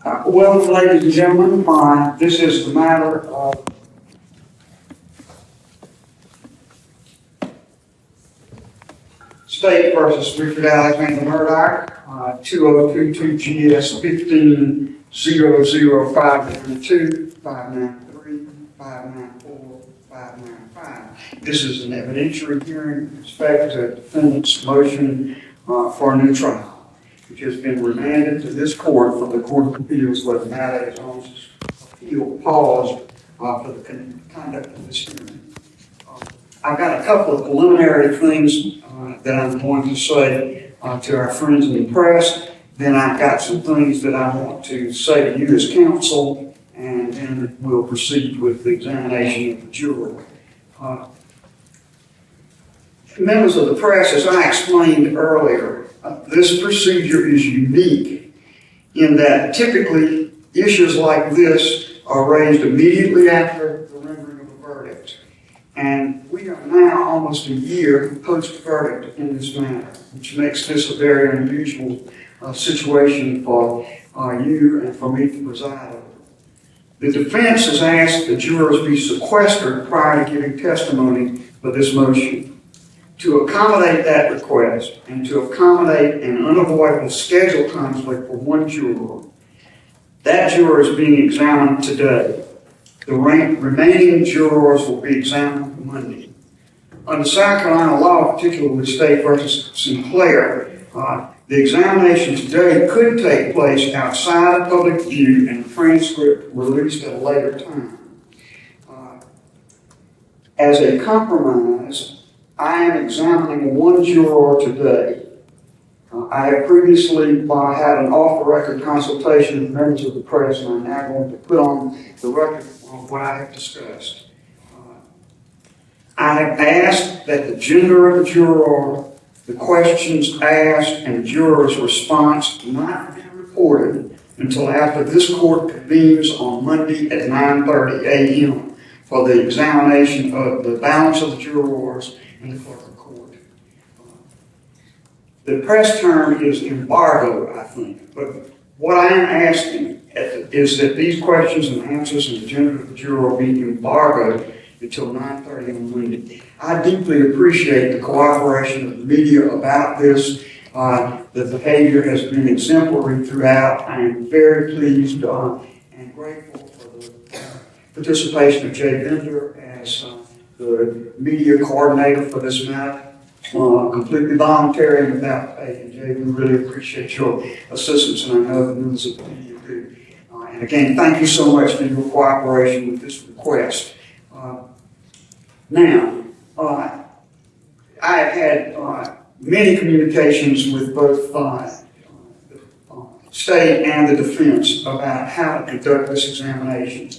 Well, ladies and gentlemen, this is the matter of State versus Richard Alexander Murdaugh, 2022 GS 15-00592, 593, 594, 595. This is an evidentiary hearing with respect to the defendant's motion for a new trial, which has been remanded to this court from the Court of Appeals where the matter is on appeal paused for the conduct of this hearing. I've got a couple of preliminary things that I'm going to say to our friends in the press. Then I've got some things that I want to say to you as counsel, and then we'll proceed with the examination of the juror. Members of the press, as I explained earlier, this procedure is unique in that typically issues like this are raised immediately after the rendering of a verdict. And we are now almost a year post-verdict in this matter, which makes this a very unusual situation for you and for me to preside over. The defense has asked the jurors be sequestered prior to giving testimony for this motion. To accommodate that request and to accommodate an unavoidable schedule conflict for one juror, that juror is being examined today. The remaining jurors will be examined Monday. Under South Carolina law, particularly State versus Sinclair, the examination today could take place outside of public view and the transcript released at a later time. As a compromise, I am examining one juror today. I have previously had an off-the-record consultation with members of the press, and I'm now going to put on the record what I have discussed. I have asked that the gender of the juror, the questions asked, and the juror's response not be reported until after this court convenes on Monday at 9:30 a.m. for the examination of the balance of the jurors and the clerk of court. The press term is embargo, I think, but what I am asking is that these questions and answers and the gender of the juror be embargoed until 9:30 on Monday. I deeply appreciate the cooperation of the media about this. The behavior has been exemplary throughout. I am very pleased and grateful for the participation of Jay Bender as the media coordinator for this matter. Completely voluntary and without pay. And Jay, we really appreciate your assistance, and I know the members of the media do. And again, thank you so much for your cooperation with this request. Now, I have had many communications with both the state and the defense about how to conduct this examination.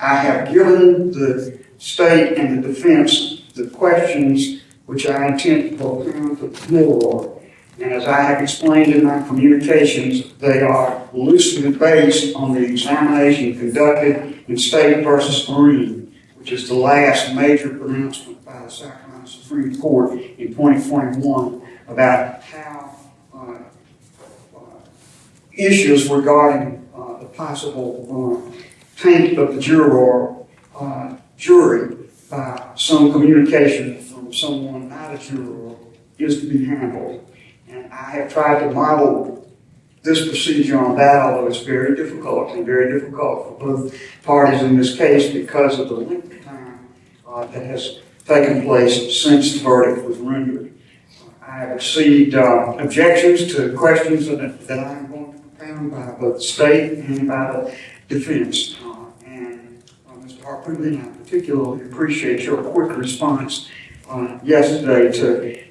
I have given the state and the defense the questions which I intend to propound to the floor. And as I have explained in my communications, they are loosely based on the examination conducted in State versus Marine, which is the last major pronouncement by the South Carolina Supreme Court in 2021 about how issues regarding the possible taint of the jury by some communication from someone not a juror is to be handled. And I have tried to model this procedure on that, although it's very difficult for both parties in this case because of the length of time that has taken place since the verdict was rendered. I have received objections to questions that I'm going to propound by both the state and by the defense. Mr. Harpoon, I particularly appreciate your quick response yesterday to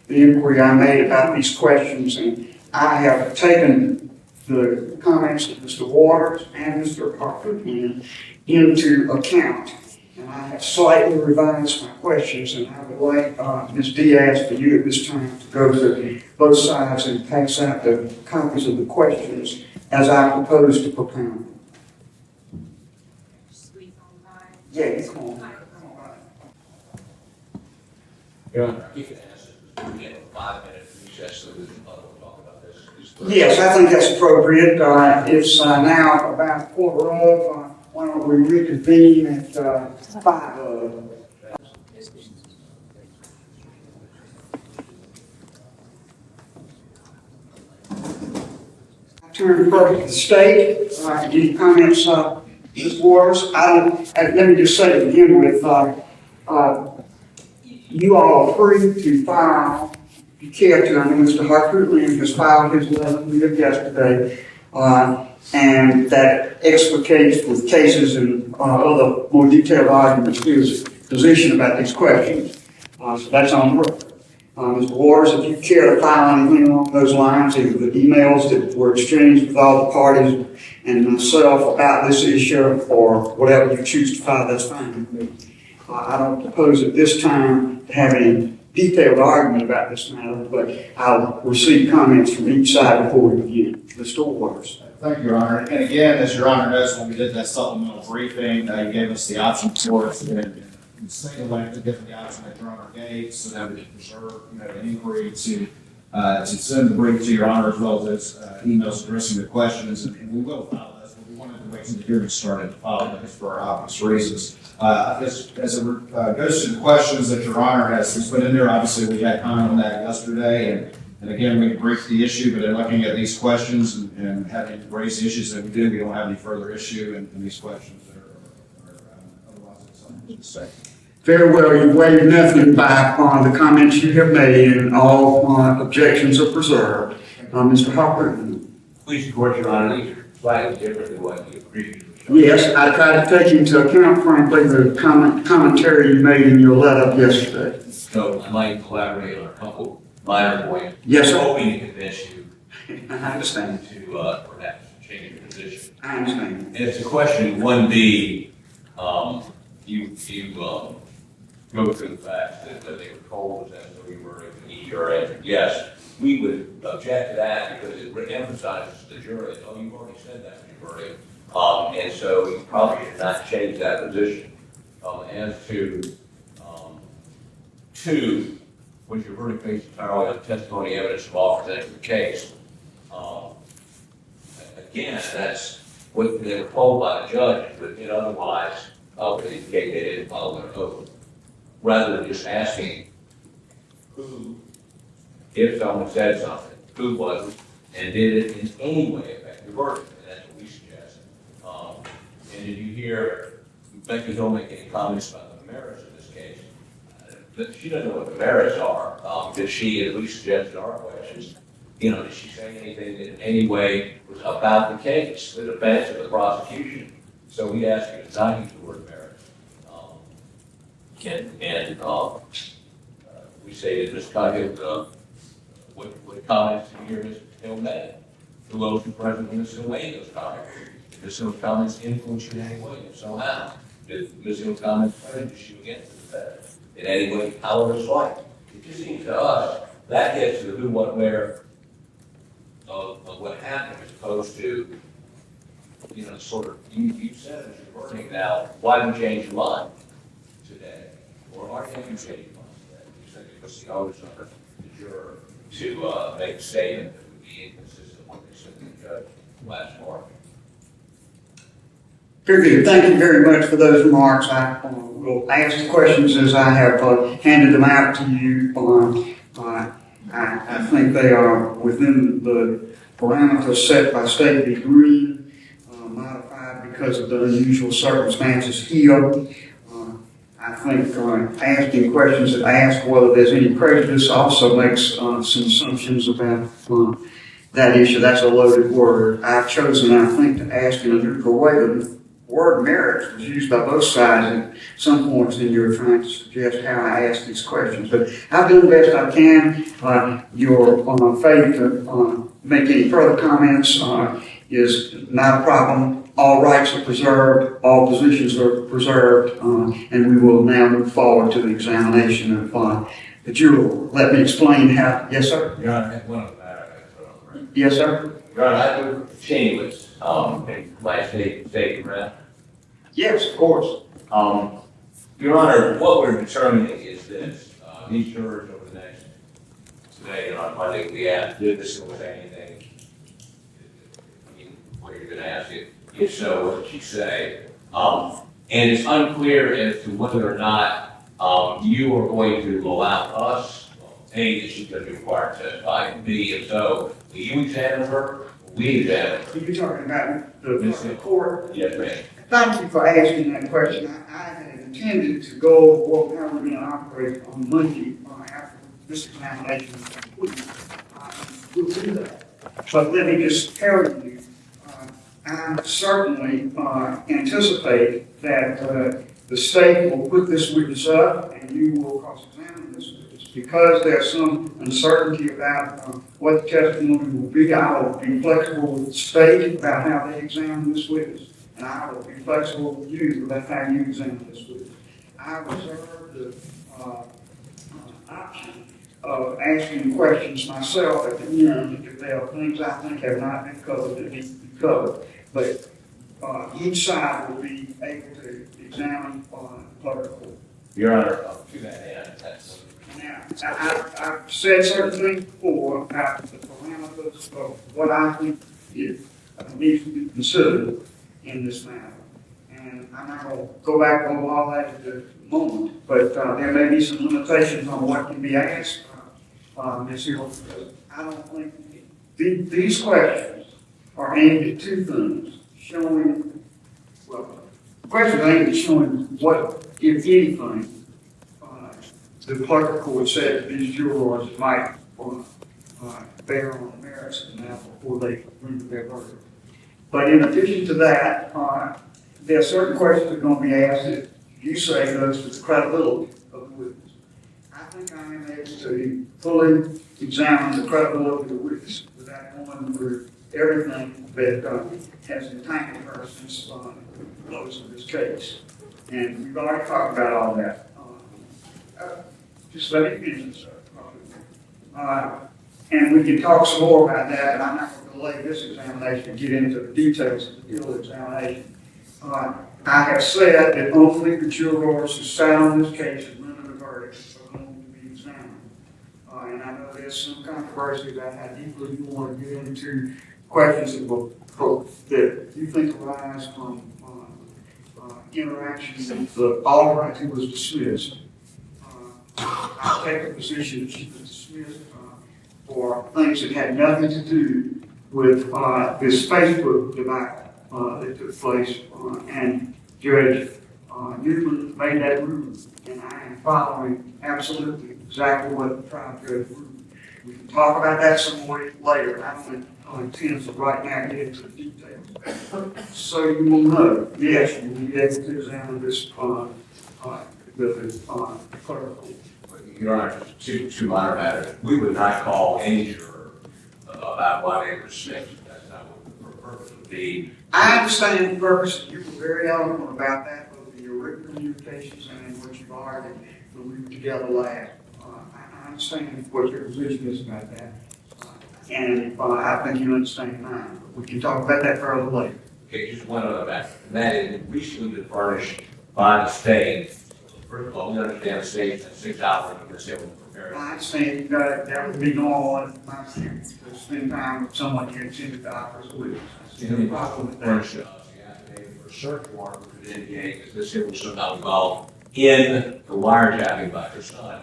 the inquiry I made about these questions, and I have taken the comments of Mr. Waters and Mr. Harpoon into account, and I have slightly revised my questions, and I would like Ms. Diaz for you at this time to go to both sides and pass out the copies of the questions as I propose to propound. Yeah, it's on. Your Honor, you can ask us to get a 5-minute recess so we can talk about this. Yes, I think that's appropriate. It's now about quarter of. Why don't we reconvene at 5? Turn first to the state. Any comments, Ms. Waters? Let me just say to begin with, you all are free to file, if you care to. I know Mr. Hartford Lynn has filed his letter yesterday, and that explicates with cases and other more detailed arguments his position about these questions. So that's on the record. Mr. Waters, if you care to file anything along those lines, either the emails that were exchanged with all the parties and myself about this issue or whatever you choose to file, that's fine with me. I don't propose at this time to have any detailed argument about this matter, but I'll receive comments from each side before we begin. Mr. Waters. Thank you, Your Honor. And again, as Your Honor knows, when we did that supplemental briefing, you gave us the option for us to single out the different options that Your Honor gave so that we can preserve, the inquiry to send the brief to Your Honor as well as emails addressing the questions. And we will file this, but we wanted to wait until the hearing started to file this for obvious reasons. As it goes to the questions that Your Honor has put in there, obviously we had comment on that yesterday, and again, we briefed the issue, but in looking at these questions and having raised the issues that we do, we don't have any further issue in these questions that are otherwise something to say. Very well, you waived nothing back on the comments you have made, and all objections are preserved. Mr. Hopper. Please support, Your Honor. These are slightly different than what you previously showed. Yes, I tried to take into account, frankly, the commentary you made in your letter yesterday. So I'd like to collaborate on a couple minor points. Yes, sir. Hoping to convince you I understand. to perhaps change your position. I understand. And it's a question 1B. You go through the facts that they were told that we were in juror. Yes, we would object to that because it emphasizes the jury. Oh, you've already said that in your verdict. And so you probably should not change that position. As to 2, was your verdict based entirely on testimony, evidence of all presented in the case? Again, that's what they were told by the judge, but it otherwise would indicate they didn't follow their oath. Rather than just asking who, if someone said something, who was it, and did it in any way affect the verdict, and that's what we suggest. And did you hear Becky Hill make any comments about the merits of this case? She doesn't know what the merits are. Did she at least suggest in our questions? Did she say anything that in any way was about the case, the defense or the prosecution? So we ask you to not use the word merits. We say that this kind of what comments did you hear Ms. Hill made? Who else was present when Ms. Hill made those comments? Did Ms. Hill's comments influence you in any way? Somehow, did Ms. Hill's comments prejudice you against the defense in any way? However slight. It just seems to us that gets to the who, what, where of what happened, as opposed to sort of you said it was your verdict. Now, why didn't you change your mind today? Or why can't you change your mind today? You said it was the always under the juror to make a statement that would be inconsistent with what they said to the judge last March. Very good. Thank you very much for those remarks. I will ask the questions as I have handed them out to you. I think they are within the parameters set by State v. Green, modified because of the unusual circumstances here. I think asking questions that ask whether there's any prejudice also makes some assumptions about that issue. That's a loaded word. I've chosen, I think, to ask in a neutral way. The word merits was used by both sides at some points in your trying to suggest how I ask these questions. But I'll do the best I can. Your failure to make any further comments is not a problem. All rights are preserved, all positions are preserved, and we will now move forward to the examination of the juror. Let me explain how. Yes, sir? Your Honor, I have one other matter I put on the record. Yes, sir? Your Honor, I move continuous in my state correct? Yes, of course. Your Honor, what we're determining is this. These jurors over the next, today and on Monday, we asked, did this say anything you're gonna ask it. If so, what did she say? And it's unclear as to whether or not, you are going to allow us, A, that she's gonna be required to testify, and B, if so, will you examine her, or we examine her? So you're talking about the court? Yes, ma'am. Thank you for asking that question. I had intended to go over how we're going to operate on Monday after this examination is complete. We'll do that. But let me just tell you, I certainly anticipate that the state will put this witness up and you will cross-examine this witness. Because there's some uncertainty about what the testimony will be, I will be flexible with the state about how they examine this witness. And I will be flexible with you about how you examine this witness. I reserve the option of asking questions myself at the end if there are things I think have not been covered that need to be covered. But each side will be able to examine political. Your Honor, to that end, that's. Now, I've said certain things before about the parameters of what I think needs to be considered in this matter. And I'm not going to go back over all that at the moment, but there may be some limitations on what can be asked. Ms. Hill, I don't think these questions are aimed at two things, showing, well, the questions are aimed at showing what, if anything, the clerk of court said these jurors might bear on the merits of the matter before they render their verdict. But in addition to that, there are certain questions that are going to be asked that you say goes to the credibility of the witness. I think I am able to fully examine the credibility of the witness without going through everything that has entangled her since the close of this case. And we've already talked about all that. Just let me finish, sir. And we can talk some more about that, but I'm not going to delay this examination and get into the details of the Hill examination. I have said that only the jurors who sat on this case and rendered a verdict are going to be examined. And I know there's some controversy about how deeply you want to get into questions that you think arise from interactions with the alderman who was dismissed. I take the position that she was dismissed for things that had nothing to do with this Facebook debacle that took place, and Judge Newman made that ruling, and I am following absolutely exactly what the trial judge ruled. We can talk about that some more later. I don't intend to right now get into the details. So you will know, yes, you will be able to examine this clerical. Your Honor, to minor matters, we would not call any juror about why they were sick. That's not what the purpose would be. I understand the purpose. You were very eloquent about that, both in your written communications and in what you've argued when we were together last. I understand what your position is about that. And I think you understand mine. We can talk about that further later. Okay, just one other matter. That is recently been furnished by the state. First of all, we understand the state has 6 hours to consider preparing. I understand that would be normal in my experience to spend time with someone you intended to offer as a witness. I see no problem with that. Furnish the affidavit for a search warrant which would indicate that this here was somehow involved in the wiretapping by her son.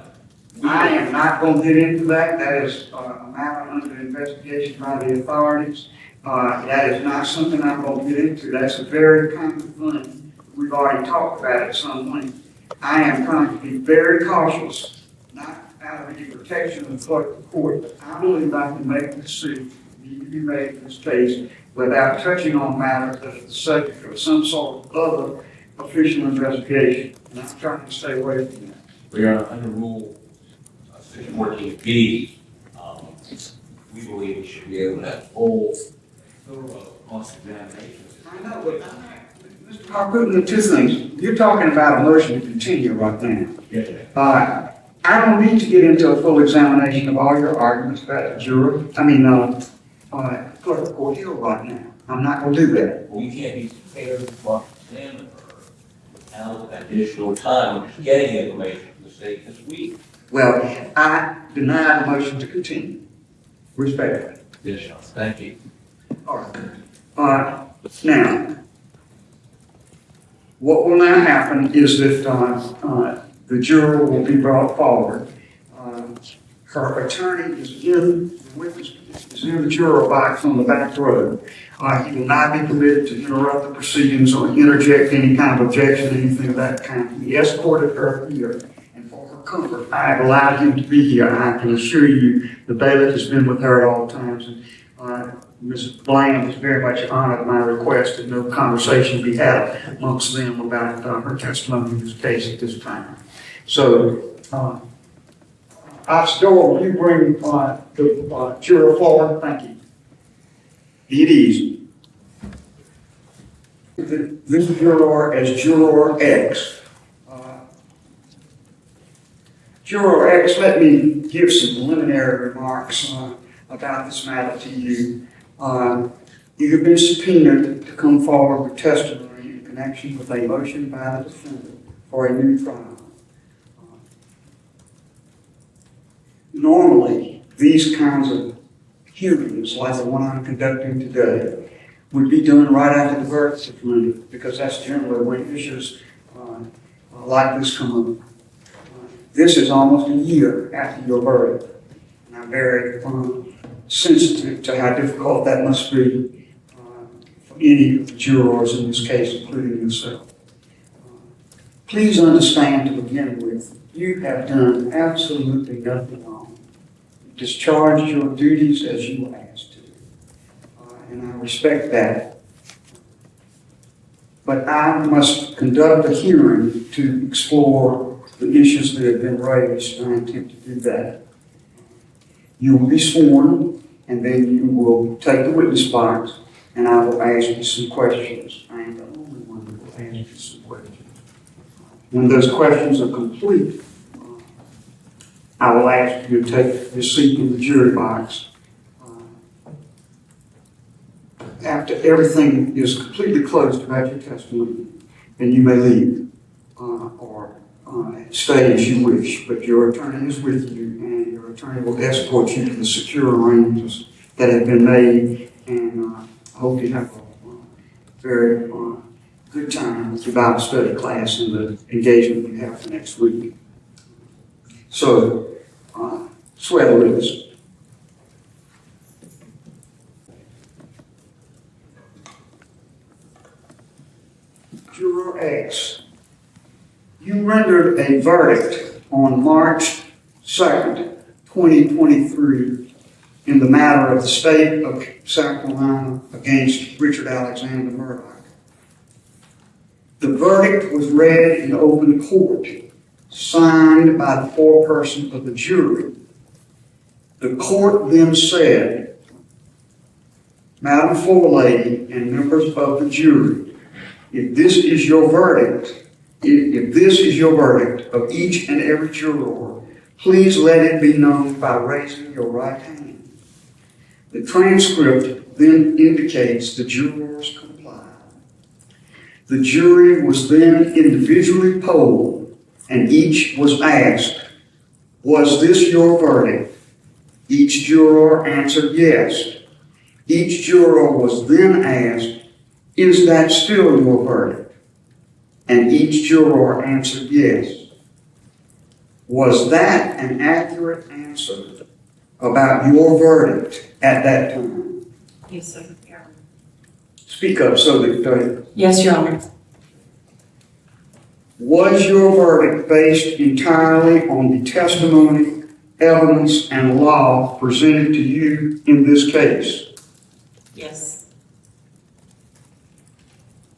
I am not going to get into that. That is a matter under investigation by the authorities. That is not something I'm going to get into. That's a very common thing. We've already talked about it some length. I am trying to be very cautious, not out of any protection of the clerk of the court. I believe I can make a decision that need to be made in this case without touching on matters that are the subject of some sort of other official investigation. And I'm trying to stay away from that. We are under Rule 614B. We believe we should be able to have full, thorough cross-examination. I know, but Mr. Harpoon, the two things. You're talking about a motion to continue right now. Yes, I don't need to get into a full examination of all your arguments about the juror. Clerk of Court Hill right now. I'm not going to do that. we can't be prepared to cross-examine her without additional time of getting information from the state this week. Well, I deny the motion to continue. Respectfully. Yes, Your Honor. Thank you. All right. Now, what will now happen is that the juror will be brought forward. Her attorney is in the juror box on the back row. He will not be permitted to interrupt the proceedings or interject any kind of objection, anything of that kind. He escorted her here, and for her comfort, I have allowed him to be here. I can assure you the bailiff has been with her at all times. And, Mrs. Bland has very much honored my request that no conversation be had amongst them about her testimony in this case at this time. So, Officer Doyle, will you bring the juror forward? Thank you. Be it easy. This juror as Juror X. Juror X, let me give some preliminary remarks about this matter to you. You have been subpoenaed to come forward with testimony in connection with a motion by the defendant for a new trial. Normally, these kinds of hearings, like the one I'm conducting today, would be done right after the verdict is rendered, because that's generally when issues like this come up. This is almost a year after your verdict, and I'm very sensitive to how difficult that must be for any of the jurors in this case, including yourself. Please understand to begin with, you have done absolutely nothing wrong. You discharged your duties as you were asked to, and I respect that. But I must conduct a hearing to explore the issues that have been raised, and I intend to do that. You will be sworn, and then you will take the witness box, and I will ask you some questions. I am the only one who will ask you some questions. When those questions are complete, I will ask you to take your seat in the jury box. After everything is completely closed about your testimony, then you may leave or stay as you wish. But your attorney is with you, and your attorney will escort you to the secure arrangements that have been made. And I hope you have a very good time with your Bible study class and the engagement you have for next week. So, swear the witness. Juror X, you rendered a verdict on March 2nd, 2023 in the matter of the state of South Carolina against Richard Alexander Murdaugh. The verdict was read in open court, signed by the foreperson of the jury. The court then said, Madam Forelady and members of the jury, if this is your verdict, if this is your verdict of each and every juror, please let it be known by raising your right hand. The transcript then indicates the jurors complied. The jury was then individually polled, and each was asked, was this your verdict? Each juror answered yes. Each juror was then asked, is that still your verdict? And each juror answered yes. Was that an accurate answer about your verdict at that time? Yes, sir. Speak up so that Yes, Your Honor. was your verdict based entirely on the testimony, evidence, and law presented to you in this case? Yes.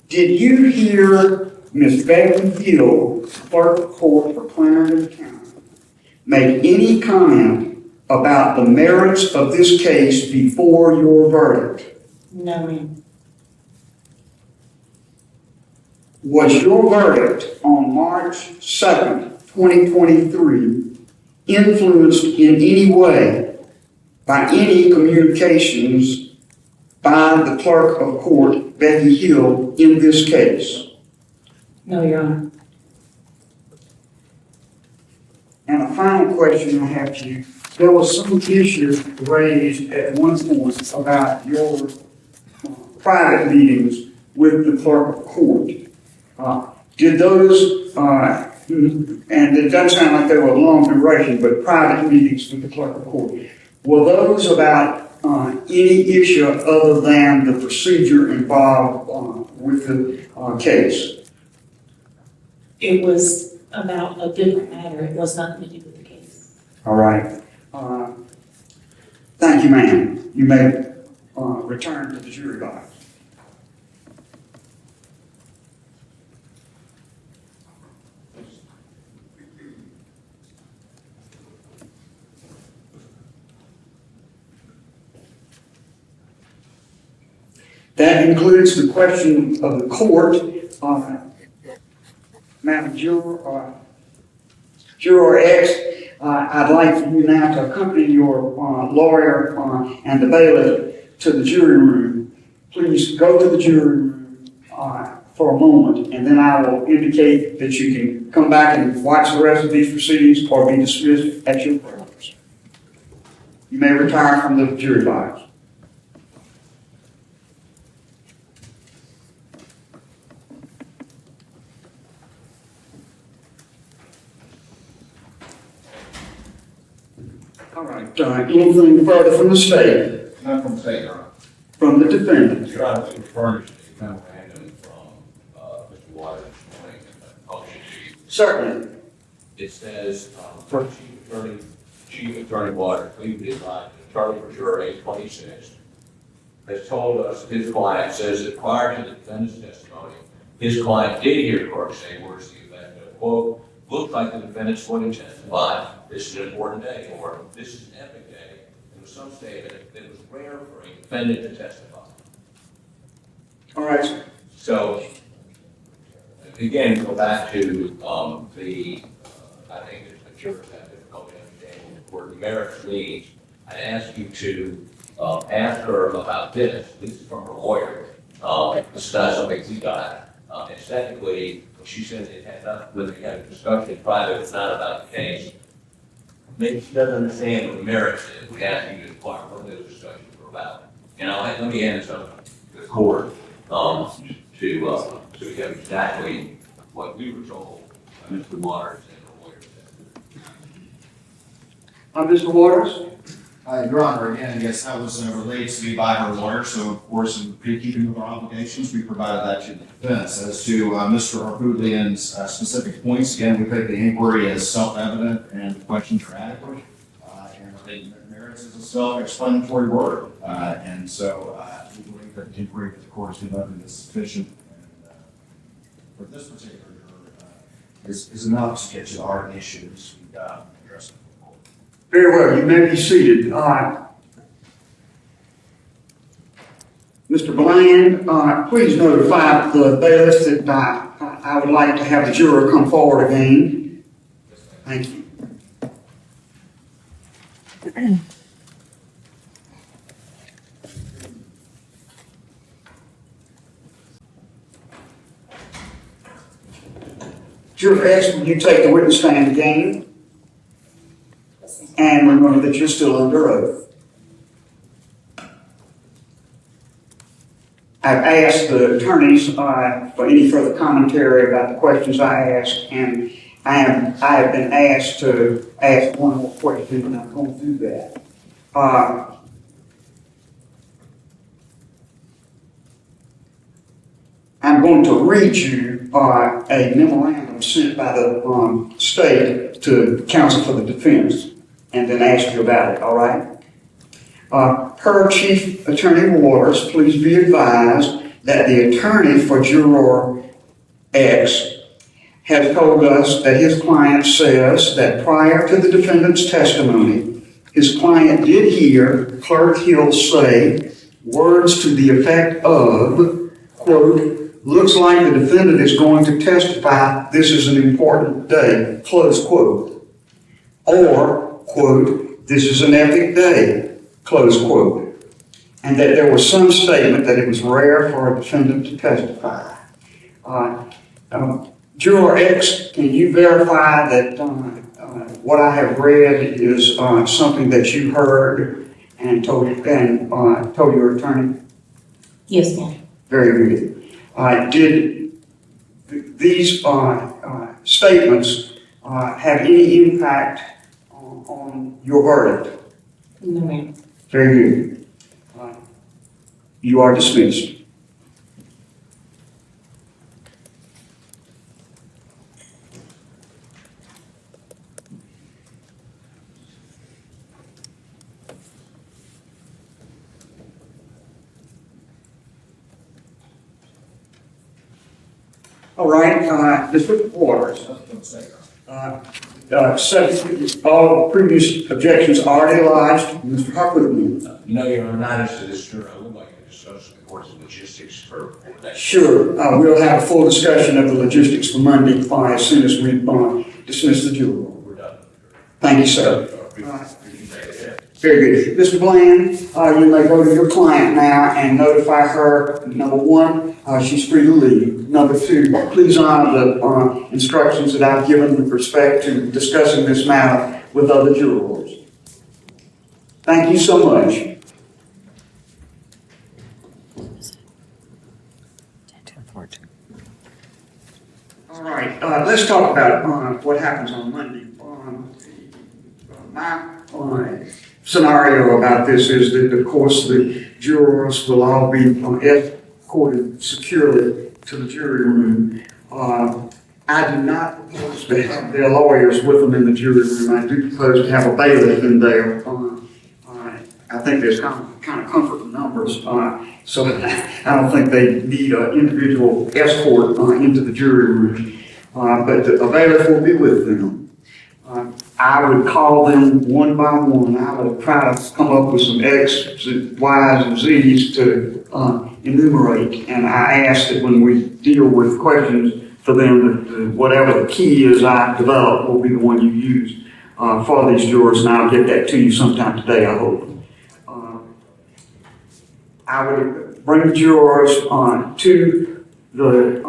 Did you hear Ms. Becky Hill, clerk of court for Clarendon County, make any comment about the merits of this case before your verdict? No, ma'am. Was your verdict on March 2nd, 2023 influenced in any way by any communications by the clerk of court, Becky Hill, in this case? No, Your Honor. And a final question I have to you. There was some issue raised at one point about your private meetings with the clerk of court. Did those, and it doesn't sound like they were long duration, but private meetings with the clerk of court, were those about any issue other than the procedure involved with the case? It was about a different matter. It was nothing to do with the case. All right. Thank you, ma'am. You may return to the jury box. That includes the question of the court. Madam Juror X, I'd like for you now to accompany your lawyer and the bailiff to the jury room. Please go to the jury room for a moment, and then I will indicate that you can come back and watch the rest of these proceedings or be dismissed at your preference. You may retire from the jury box. All right, anything further from the state? Not from the state, Your Honor. From the defendant? Your Honor, we furnished a memorandum from Mr. Waters this morning in the publishing sheet. Certainly. It says, first Chief Attorney Waters, please be advised, Charlie for juror 826, has told us his client says that prior to the defendant's testimony, his client did hear the court say words to the effect of, quote, looks like the defendant's going to testify. This is an important day, or this is an epic day. There was some statement that it was rare for a defendant to testify. All right. So, again, go back to I think the jurors have difficulty understanding where the merits leads. I ask you to ask her about this. This is from her lawyer. This is not something we got. And secondly, she said it had nothing, when they had a discussion in private, it's not about the case. Maybe she doesn't understand what the merits is. We ask you to inquire what those discussions were about. And let me hand something to the court so we have exactly what we were told by Mr. Waters and the lawyer said. Mr. Waters? Your Honor, again, yes, that was relayed to me by her lawyer, so of course, in keeping with our obligations, we provided that to the defense. As to Mr. Arpoulian's specific points, again, we take the inquiry as self-evident and the questions are adequate. And the merits is a self-explanatory word. And so we believe that the inquiry that the court has conducted is sufficient. And for this particular juror, is enough to get to our issues we address them. Very well, you may be seated. Mr. Bland, please notify the bailiff that I would like to have the juror come forward again. Thank you. Juror X, will you take the witness stand again? And remember that you're still under oath. I've asked the attorneys for any further commentary about the questions I asked, and I have been asked to ask one more question, and I'm going to do that. I'm going to read you a memorandum sent by the state to counsel for the defense, and then ask you about it, all right? Per Chief Attorney Waters, please be advised that the attorney for Juror X has told us that his client says that prior to the defendant's testimony, his client did hear Clerk Hill say words to the effect of, quote, looks like the defendant is going to testify, this is an important day, close quote. Or, quote, this is an epic day, close quote. And that there was some statement that it was rare for a defendant to testify. Juror X, can you verify that what I have read is something that you heard and told your attorney? Yes, ma'am. Very good. Did these statements have any impact on your verdict? No, ma'am. Very good. You are dismissed. All right, Mr. Waters. Subject, all previous objections already lodged. Mr. Huckabee. No, Your Honor, not as to this juror. I would like to discuss the court's logistics for that. Sure, we'll have a full discussion of the logistics for Monday as soon as we dismiss the juror. We're done. Thank you, sir. Sir. Very good. Mr. Bland, you may go to your client now and notify her, number one, she's free to leave. Number two, please honor the instructions that I've given with respect to discussing this matter with other jurors. Thank you so much. All right, let's talk about what happens on Monday. My scenario about this is that, of course, the jurors will all be escorted securely to the jury room. I do not propose to have their lawyers with them in the jury room. I do propose to have a bailiff in there. I think there's kind of comfort in numbers, so I don't think they need an individual escort into the jury room. But a bailiff will be with them. I would call them one by one. I would try to come up with some X's, Y's, and Z's to enumerate. And I ask that when we deal with questions for them, that whatever the key is I develop will be the one you use for these jurors. And I'll get that to you sometime today, I hope. I would bring the jurors to the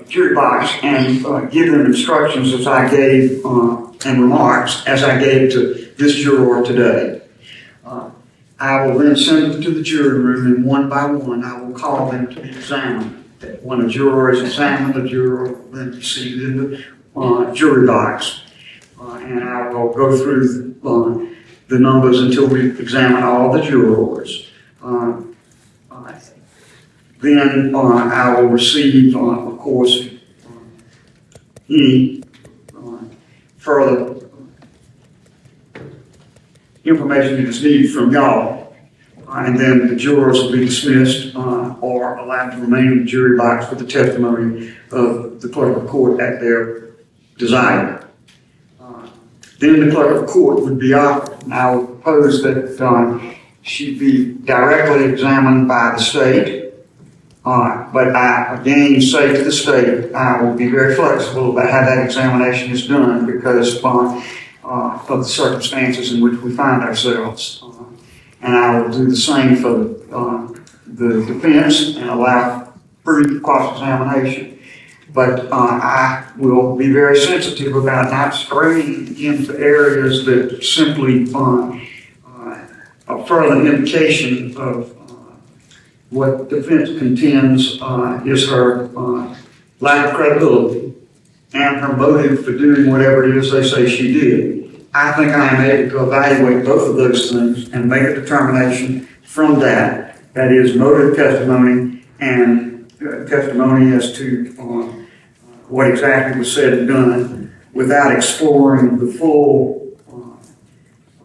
jury box and give them instructions as I gave and remarks as I gave to this juror today. I will then send them to the jury room, and one by one I will call them to be examined. When a juror is examined, the juror will then be seated in the jury box, and I will go through the numbers until we examine all the jurors. Then I will receive, of course, any further information that is needed from y'all. And then the jurors will be dismissed or allowed to remain in the jury box for the testimony of the clerk of court at their desire. Then the clerk of court would be out, and I would propose that she'd be directly examined by the state. But I again say to the state, I will be very flexible about how that examination is done because of the circumstances in which we find ourselves. And I will do the same for the defense and allow free cross-examination. But I will be very sensitive about not straying into areas that simply a further indication of what defense contends is her lack of credibility and her motive for doing whatever it is they say she did. I think I am able to evaluate both of those things and make a determination from that is motive testimony and testimony as to what exactly was said and done without exploring the full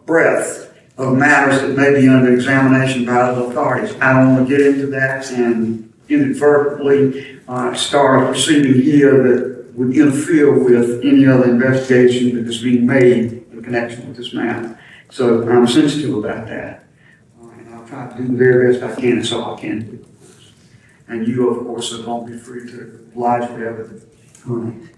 breadth of matters that may be under examination by other authorities. I don't want to get into that and inadvertently start a proceeding here that would interfere with any other investigation that is being made in connection with this matter. So I'm sensitive about that. And I'll try to do the very best I can, so I can do. And you, of course, are going to be free to lodge whatever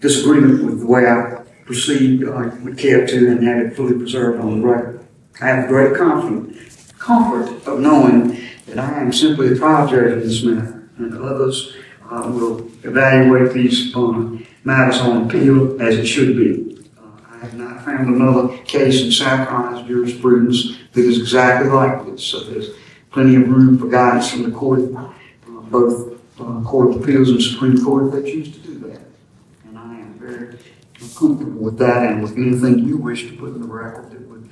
disagreement with the way I proceed would care to and have it fully preserved on the record. I have great comfort of knowing that I am simply a trial judge in this matter, and others will evaluate these matters on appeal as it should be. I have not found another case in South Carolina's jurisprudence that is exactly like this. So there's plenty of room for guidance from the court, both Court of Appeals and Supreme Court if they choose to do that. And I am very comfortable with that and with anything you wish to put in the record that would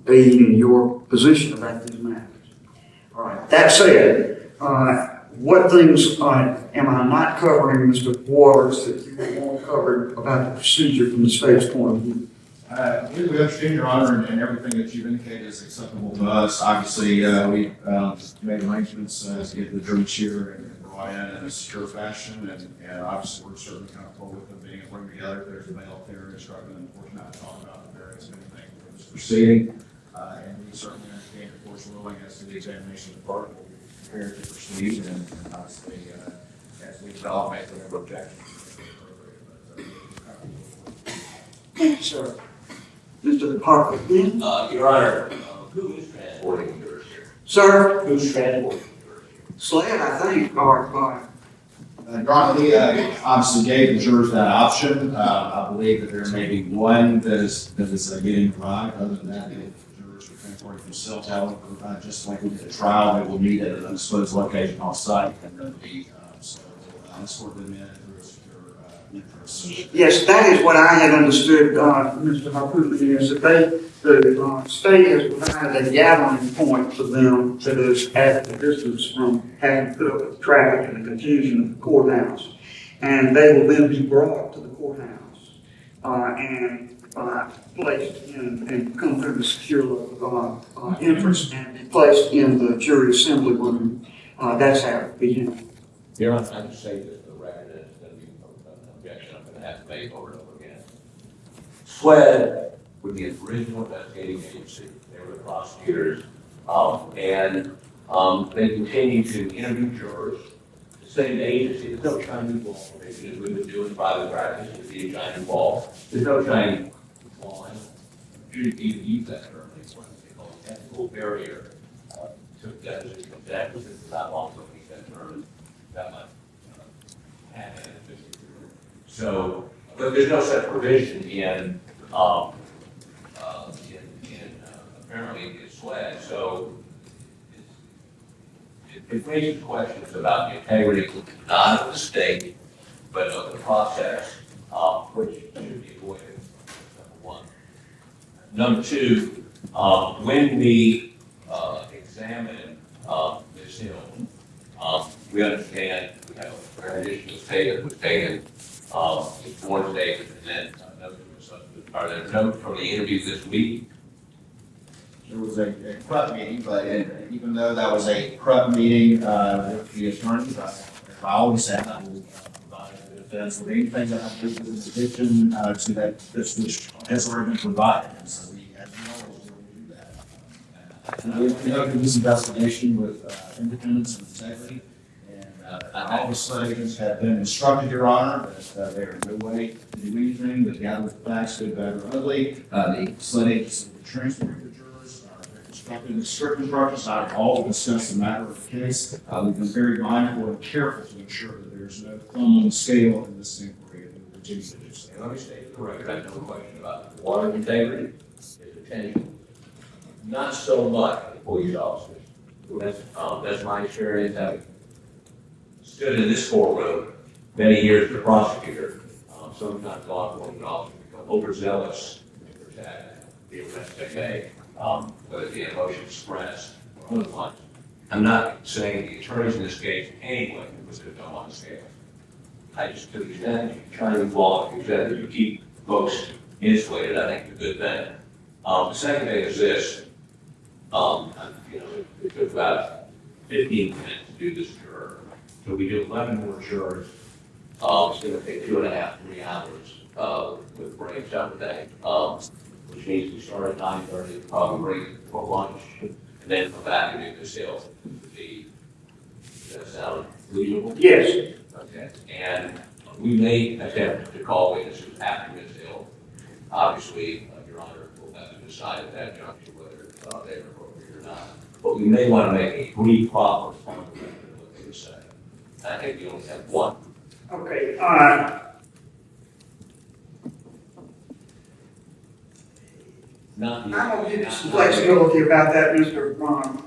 aid in your position about these matters. All right. That said, what things am I not covering, Mr. Waters, that you want covered about the procedure from the state's point of view? We understand, Your Honor, and everything that you've indicated is acceptable to us. Obviously, we made arrangements to get the jury here and go in a secure fashion, and obviously we're certainly comfortable with them being able to bring together. There's a bail there instructing them, of course, not to talk about the various things for this proceeding. And we certainly understand, of course, ruling as to the examination of the part, we'll be prepared to proceed, and obviously, as we develop, make whatever objections. Thank you, sir. Mr. Parker, then? Your Honor, who is transporting the jurors here? Sir? Who's transporting the jurors here? SLED, I think, or Your Honor, we obviously gave the jurors that option. I believe that there may be one that is getting arrived. Other than that, the jurors are transported from cell tower. Just like we did a trial, they will meet at an undisclosed location on site, and then be escort them in through a secure entrance. yes, that is what I had understood, Mr. Harpoon, is that the state has provided a gathering point for them that is at the distance from having to put up with traffic and the confusion of the courthouse. And they will then be brought to the courthouse and placed in, and come through the secure entrance and be placed in the jury assembly room. That's how it begins. Your Honor, I just say this for the record, and it's going to be an objection I'm going to have to make over and over again. SLED were the original investigating agency. They were the prosecutors, and they continue to interview jurors. The same agency, there's no Chinese law, as we've been doing private practice, there's no Chinese law. There's no Chinese law. You shouldn't even use that term. It's what they call an ethical barrier to deposition of that, because it's not long ago we used that term. That much. So, but there's no such provision in apparently in SLED. So it raises questions about the integrity, not of the state, but of the process, which should be avoided. Number one. Number two, when we examine Ms. Hill, we understand we have a rendition was taken one day, and then are there notes from the interview this week? There was a prep meeting, but even though that was a prep meeting with the attorneys, I always said I will provide the defense with anything that I do in addition to that which has already been provided. And so we, as you know, will do that. And we conducted this investigation with independence and integrity. All the SLED agents have been instructed, Your Honor, that there is no way to do anything but gather the facts, good, bad, or ugly. The SLED agents will transfer the jurors. They're instructed in strict instructions how to all discuss the matter of the case. We've been very mindful and careful to ensure that there's no thumb on the scale in this inquiry. And we'll continue to do so. Let me state the record. I have no question about it. Water integrity is attention. Not so much for police officers. That's my experience. Having stood in this courtroom many years as a prosecutor, sometimes law enforcement officers become overzealous to protect the arrest they make, whether it be emotion expressed or otherwise. I'm not saying the attorneys in this case anyway was going to come on the scale. I just, to the extent you try to involve, to the extent that you keep folks insulated, I think it's a good thing. The second thing is this, it took about 15 minutes to do this juror. So we do 11 more jurors. It's going to take 2.5, 3 hours with breaks every day, which means we start at 9:30, probably break for lunch, and then come back and do the sales. Does that sound reasonable? yes. Okay. And we may attempt to call witnesses after Ms. Hill. Obviously, Your Honor will have to decide at that juncture whether they're appropriate or not. But we may want to make a brief proper on the record of what they would say. I think we only have one. Okay, not the. I'm gonna give you some flexibility about that, Mr.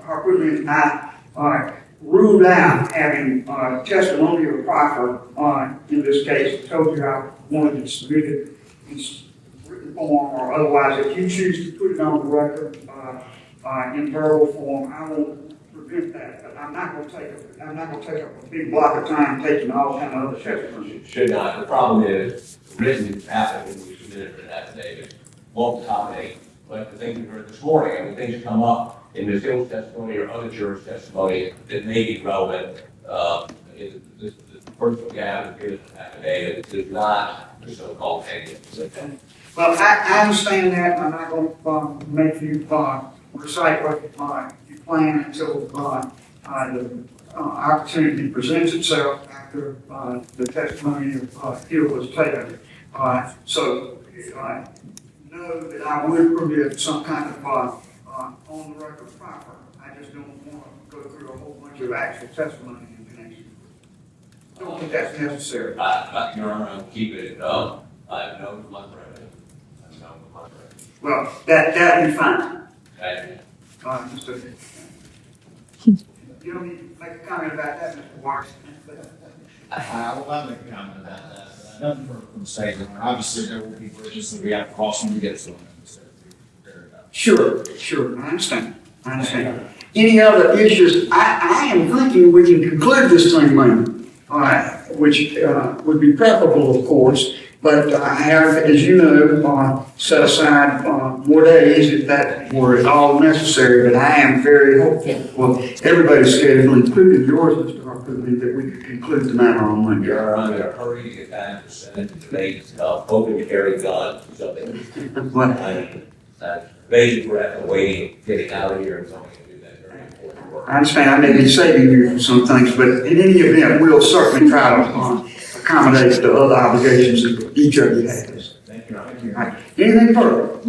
Harpoon, and I ruled out having testimonial proffer in this case. I told you I wanted to submit it in written form or otherwise. If you choose to put it on the record in verbal form, I won't prevent that. But I'm not gonna take up a big block of time taking all kind of other testimony. Should not. The problem is, written affidavit, we submitted an affidavit, won't accommodate, like the things we heard this morning, I mean, things come up in the Hill's testimony or other jurors' testimony that may be relevant. The person we have is an affidavit, is not the so-called opinion. Well, I understand that, and I'm not gonna make you recite what you plan until the opportunity presents itself after the testimony of Hill was taken. So know that I would permit some kind of on the record proffer. I just don't want to go through a whole bunch of actual testimony in connection. Don't think that's necessary. Your Honor, I'll keep it, I've known my brother. I've known my brother. Well, that'd be fine. Okay. Mr. You don't need to make a comment about that, Mr. Washington. I will not make a comment about that. Nothing from the state. Obviously, there will be bridges that we have to cross when we get to them. Sure, I understand. Any other issues? I am thinking we can conclude this thing, man, which would be preferable, of course, but I have, as you know, set aside more days if that were at all necessary, but I am very hopeful, well, everybody's schedule, including yours, Mr. Harpoon, that we could conclude the matter on Monday. Your Honor, I'm in a hurry to get back to the Senate to debate, hoping to carry guns or something. Bated breath, waiting, getting out of here and something to do that very important work. I understand I may be saving you from some things, but in any event, we'll certainly try to accommodate the other obligations that each of you has. Thank you, Your Honor. All right. Anything further?